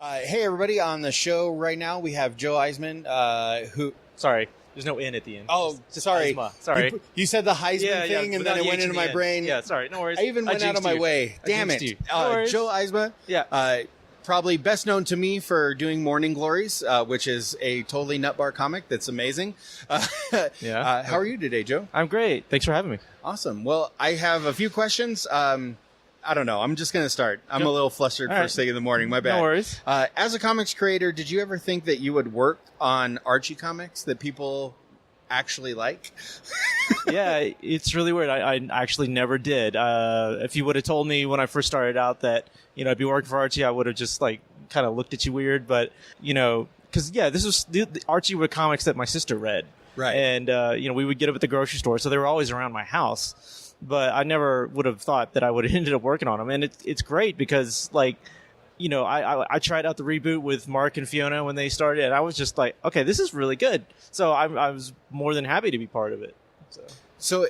Hey, everybody, on the show right now, we have Joe Eisman, who... Sorry, there's no N at the end. Oh, just sorry. Eisma. Sorry. You said the Heisman thing, and then it went into my brain. Yeah, sorry. No worries. I even went out of my way. Damn it. Joe Eisma. Yeah. Probably best known to me for doing Morning Glories, which is a totally nutbar comic that's amazing. Yeah. How are you today, Joe? I'm great. Thanks for having me. Awesome. Well, I have a few questions. I don't know. I'm just going to start. I'm a little flustered first thing in the morning. My bad. No worries. As a comics creator, did you ever think that you would work on Archie comics that people actually like? Yeah, it's really weird. I actually never did. If you would have told me when I first started out that, I'd be working for Archie, I would have just kind of looked at you weird. But, because, this was the Archie were comics that my sister read. Right. And, we would get them at the grocery store. So they were always around my house. But I never would have thought that I would have ended up working on them. And it's great because, I tried out the reboot with Mark and Fiona when they started, and I was just like, okay, this is really good. So I was more than happy to be part of it. So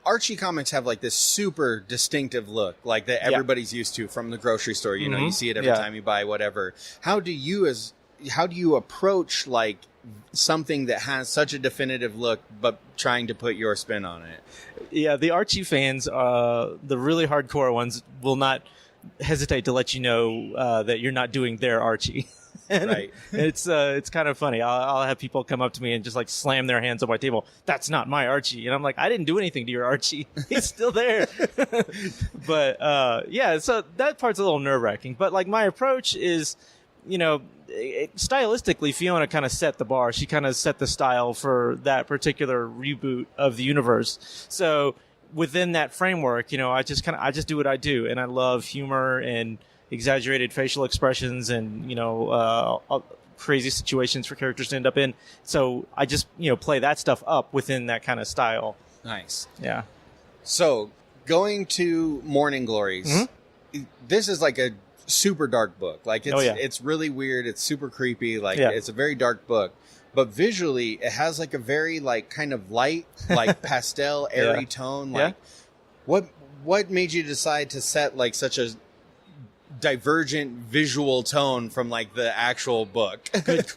Archie comics have this super distinctive look, that everybody's used to from the grocery store. You see it every time you buy whatever. How do you approach something that has such a definitive look, but trying to put your spin on it? Yeah, the Archie fans, the really hardcore ones, will not hesitate to let you know that you're not doing their Archie. Right. It's kind of funny. I'll have people come up to me and just slam their hands on my table. That's not my Archie. And I'm like, I didn't do anything to your Archie. He's still there. But so that part's a little nerve wracking. But my approach is, stylistically, Fiona kind of set the bar. She kind of set the style for that particular reboot of the universe. So within that framework, I just do what I do, and I love humor and exaggerated facial expressions and crazy situations for characters to end up in. So I just play that stuff up within that kind of style. Nice. Yeah. So going to Morning Glories, this is a super dark book. It's really weird. It's super creepy. It's a very dark book, but visually it has a very kind of light, pastel, airy tone. What made you decide to set such a divergent visual tone from the actual book?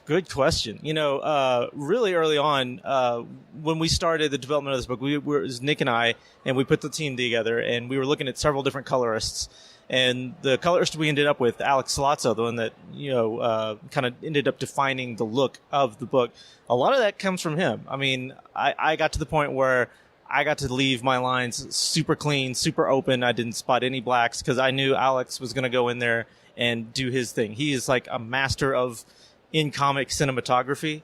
Good question. Really early on, when we started the development of this book, it was Nick and I, and we put the team together, and we were looking at several different colorists. And the colorist we ended up with, Alex Salazzo, the one that, kind of ended up defining the look of the book, a lot of that comes from him. I mean, I got to the point where I got to leave my lines super clean, super open. I didn't spot any blacks because I knew Alex was going to go in there and do his thing. He is a master of in-comic cinematography.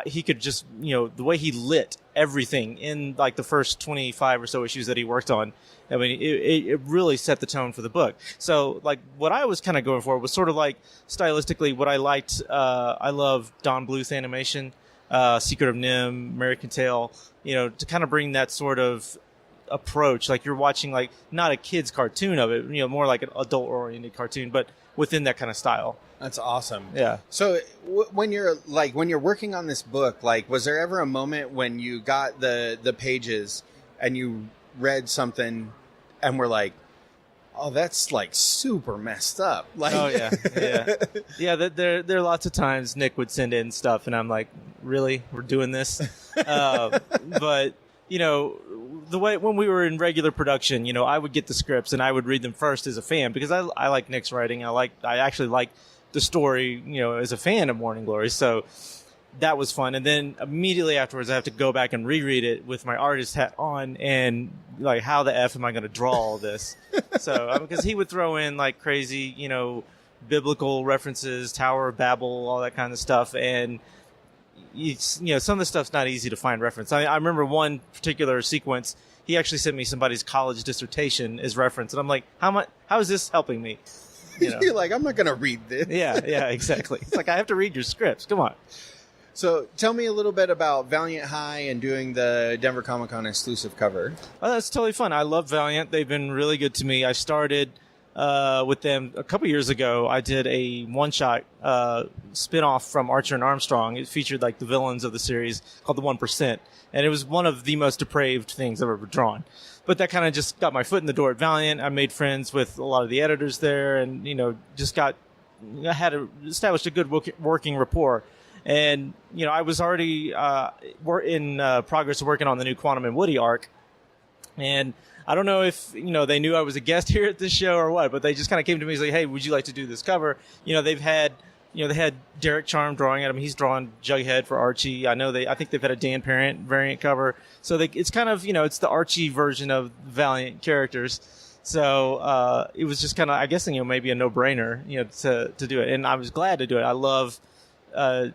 He could just, the way he lit everything in the first 25 or so issues that he worked on, I mean, it really set the tone for the book. So what I was kind of going for was sort of stylistically what I liked. I love Don Bluth animation, Secret of Nim, American Tail, to kind of bring that sort of approach. You're watching not a kid's cartoon of it, more like an adult oriented cartoon, but within that kind of style. That's awesome. Yeah. So when you're working on this book, was there ever a moment when you got the pages and you read something and were like, oh, that's super messed up? Oh yeah. Yeah. There are lots of times Nick would send in stuff and I'm like, really, we're doing this? But the way when we were in regular production, I would get the scripts and I would read them first as a fan because I like Nick's writing. I actually like the story, as a fan of Morning Glories. So that was fun. And then immediately afterwards, I have to go back and reread it with my artist hat on and how the F am I going to draw all this? So, because he would throw in crazy, biblical references, Tower of Babel, all that kind of stuff. And some of the stuff's not easy to find reference. I remember one particular sequence, he actually sent me somebody's college dissertation as reference. And I'm like, how is this helping me? You're like, I'm not going to read this. Yeah, exactly. It's I have to read your scripts. Come on. So tell me a little bit about Valiant High and doing the Denver Comic-Con exclusive cover. Oh, that's totally fun. I love Valiant. They've been really good to me. I started with them a couple years ago. I did a one-shot spin-off from Archer and Armstrong. It featured the villains of the series called The 1%. And it was one of the most depraved things I've ever drawn. but that kind of just got my foot in the door at Valiant. I made friends with a lot of the editors there, and just established a good working rapport. And I was already in progress of working on the new Quantum and Woody arc, and I don't know if they knew I was a guest here at this show or what, but they just kind of came to me and said, "Hey, would you like to do this cover?" They had Derek Charm drawing at him. He's drawn Jughead for Archie. I think they've had a Dan Parent variant cover. So it's kind of it's the Archie version of Valiant characters. So it was just kind of, I guess, maybe a no-brainer to do it, and I was glad to do it. I love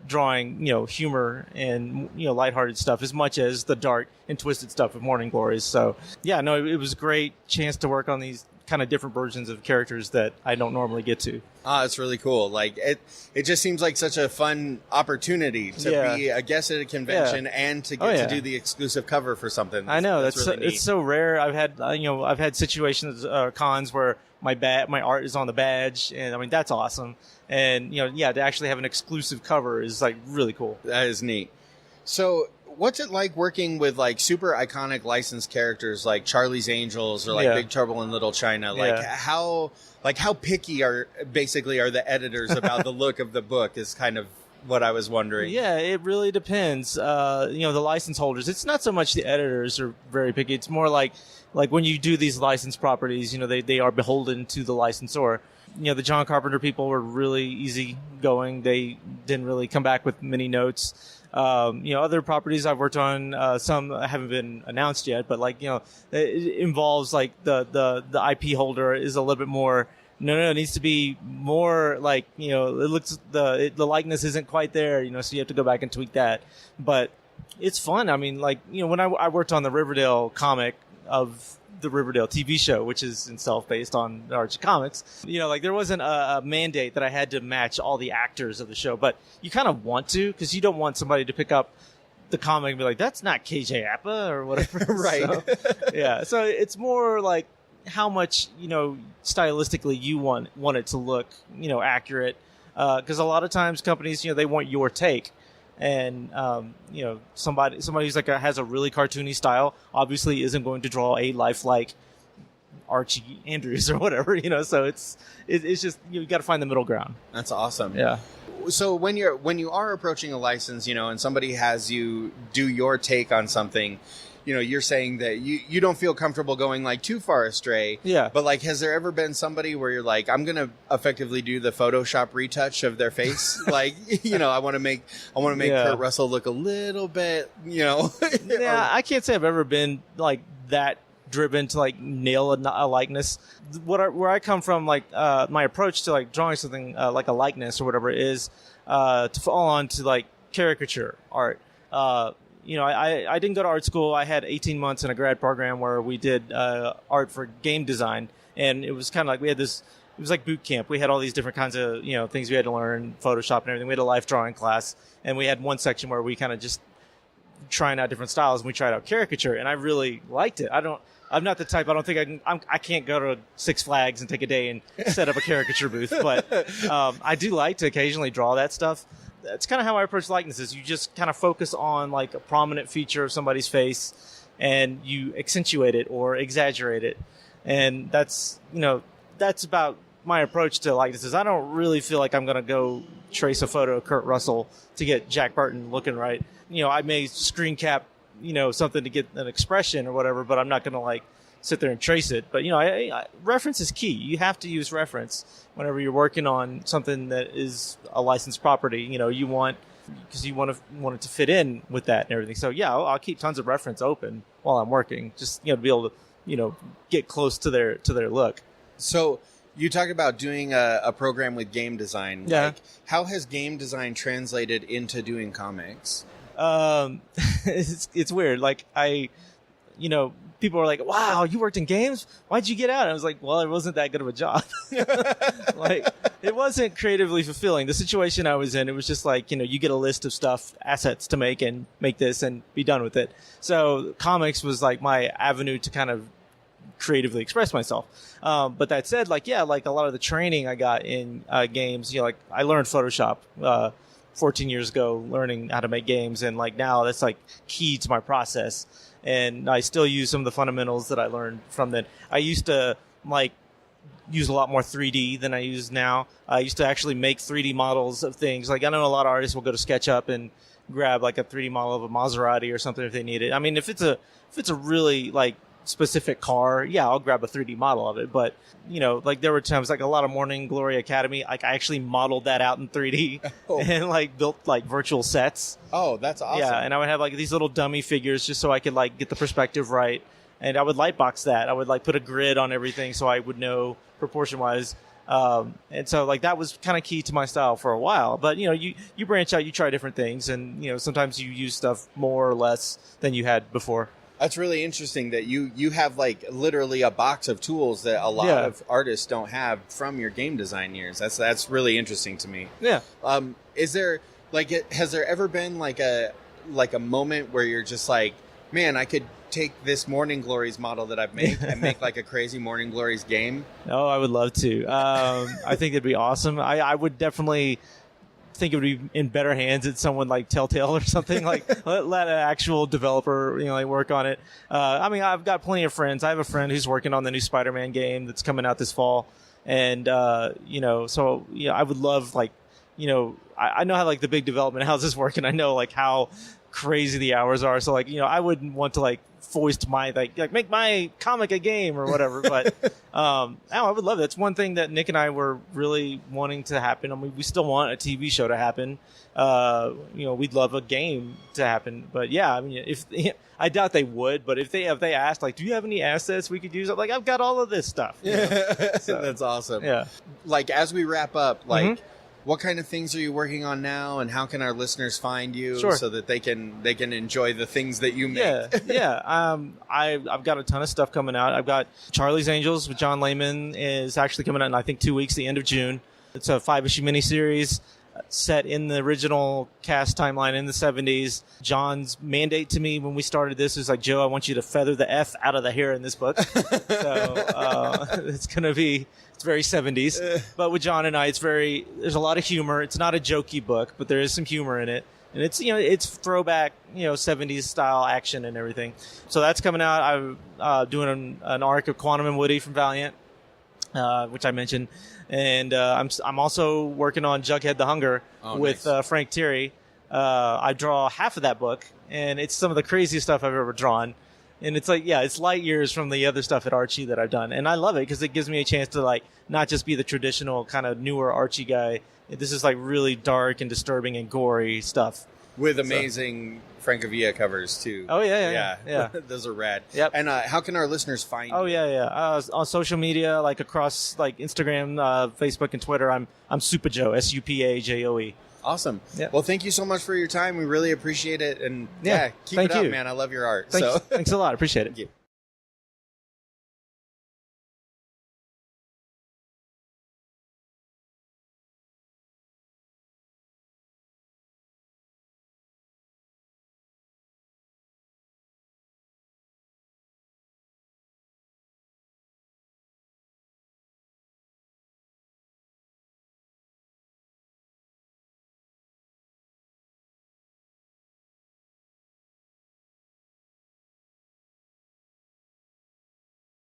drawing humor and lighthearted stuff as much as the dark and twisted stuff of Morning Glories. So yeah, no, it was a great chance to work on these kind of different versions of characters that I don't normally get to. It's really cool. Like it just seems like such a fun opportunity to be a guest at a convention and to get to do the exclusive cover for something. I know that's really neat. It's so rare. I've had situations cons where my art is on the badge, and I mean that's awesome. And to actually have an exclusive cover is like really cool. That is neat. So what's it like working with like super iconic licensed characters like Charlie's Angels or like Big Trouble in Little China? Like how picky are the editors about the look of the book is kind of what I was wondering. Yeah, it really depends. The license holders, it's not so much the editors are very picky. It's more like when you do these licensed properties, they are beholden to the licensor. The John Carpenter people were really easygoing. They didn't really come back with many notes. Other properties I've worked on, some haven't been announced yet, but it involves like the IP holder is a little bit more. No, it needs to be more like, it looks, the likeness isn't quite there, so you have to go back and tweak that. But it's fun. I mean, when I worked on the Riverdale comic of the Riverdale TV show, which is itself based on Archie comics, there wasn't a mandate that I had to match all the actors of the show, but you kind of want to, because you don't want somebody to pick up the comic and be like, that's not KJ Apa or whatever. Right. So it's more like how much, stylistically you want it to look, accurate. Because a lot of times companies, they want your take. And, somebody who's has a really cartoony style obviously isn't going to draw a lifelike Archie Andrews or whatever, so it's just, you got to find the middle ground. That's awesome. Yeah. So when you are approaching a license, and somebody has you do your take on something, you're saying that you don't feel comfortable going like too far astray. Yeah. But has there ever been somebody where you're like, I'm going to effectively do the Photoshop retouch of their face? I want to make Kurt Russell look a little bit, Yeah, I can't say I've ever been like that driven to nail a likeness. Where I come from, my approach to drawing something like a likeness or whatever is to fall on to caricature art. I didn't go to art school. I had 18 months in a grad program where we did art for game design, and it was kind of we had this. It was like boot camp. We had all these different kinds of things we had to learn, Photoshop and everything. We had a life drawing class, and we had one section where we kind of just trying out different styles, and we tried out caricature, and I really liked it. I'm not the type. I don't think I can't go to Six Flags and take a day and set up a caricature booth, but I do like to occasionally draw that stuff. That's kind of how I approach likenesses. You just kind of focus on a prominent feature of somebody's face, and you accentuate it or exaggerate it, and that's about my approach to likenesses. I don't really feel like I'm going to go trace a photo of Kurt Russell to get Jack Burton looking right. I may screen cap something to get an expression or whatever, but I'm not going to sit there and trace it. But reference is key. You have to use reference whenever you're working on something that is a licensed property. You want it to fit in with that and everything. So yeah, I'll keep tons of reference open while I'm working, just to be able to get close to their look. So you talked about doing a program with game design. Yeah. How has game design translated into doing comics? It's weird. People are like, wow, you worked in games? Why'd you get out? And I was like, well, it wasn't that good of a job. It wasn't creatively fulfilling. The situation I was in, it was just you get a list of assets to make and make this and be done with it. So comics was my avenue to kind of creatively express myself. But that said, a lot of the training I got in games, I learned Photoshop 14 years ago, learning how to make games. And now that's key to my process. and I still use some of the fundamentals that I learned from then. I used to use a lot more 3D than I use now. I used to actually make 3D models of things. Like, I know a lot of artists will go to SketchUp and grab like a 3D model of a Maserati or something if they need it. I mean, if it's a really like specific car, yeah, I'll grab a 3D model of it. But, you know, like there were times like a lot of Morning Glory Academy, like I actually modeled that out in 3D and like built like virtual sets. Oh, that's awesome. Yeah, and I would have like these little dummy figures just so I could like get the perspective right. And I would lightbox that. I would like put a grid on everything so I would know proportion wise. And so like that was kind of key to my style for a while. But, you know, you branch out, you try different things, and, you know, sometimes you use stuff more or less than you had before. That's really interesting that you have like literally a box of tools that a lot of artists don't have from your game design years. That's really interesting to me. Yeah. Is there has there ever been like a moment where you're just like, man, I could take this Morning Glories model that I've made and make like a crazy Morning Glories game? Oh, I would love to. I think it'd be awesome. I would definitely think it would be in better hands at someone like Telltale or something. Like let an actual developer, you know, like work on it. I mean, I've got plenty of friends. I have a friend who's working on the new Spider-Man game that's coming out this fall, and you know, so yeah, I would love like, you know, I know how like the big development houses work, and I know like how crazy the hours are. So like, you know, I wouldn't want to like foist my like make my comic a game or whatever. But I would love it. It's one thing that Nick and I were really wanting to happen. I mean, we still want a TV show to happen. You know, we'd love a game to happen. But yeah, I mean, if I doubt they would, but if they asked like, do you have any assets we could use? I'm like, I've got all of this stuff. Yeah, so, that's awesome. Yeah. Like as we wrap up, like. What kind of things are you working on now, and how can our listeners find you so that they can enjoy the things that you make? I've got a ton of stuff coming out. I've got Charlie's Angels with John Layman is actually coming out in I think 2 weeks, the end of June. It's a 5-issue miniseries set in the original cast timeline in the 70s. John's mandate to me when we started this is like, Joe, I want you to feather the F out of the hair in this book. So it's going to be... It's very 70s, but with John and I, there's a lot of humor. It's not a jokey book, but there is some humor in it. And it's, you know, it's throwback, you know, 70s style action and everything. So that's coming out. I'm doing an arc of Quantum and Woody from Valiant, which I mentioned. And I'm also working on Jughead the Hunger with Frank Thierry. I draw half of that book, and it's some of the craziest stuff I've ever drawn. And it's like, yeah, it's light years from the other stuff at Archie that I've done. And I love it because it gives me a chance to like not just be the traditional kind of newer Archie guy. This is like really dark and disturbing and gory stuff. With amazing Francavilla covers too. Oh, yeah. Those are rad. Yep. And how can our listeners find you? Oh, yeah. On social media, like across like Instagram, Facebook, and Twitter, I'm Supa Joe, SUPAJOE. Awesome. Yeah. Well, thank you so much for your time. We really appreciate it. And keep it up, man. I love your art. Thanks a lot. Appreciate it. Thank you.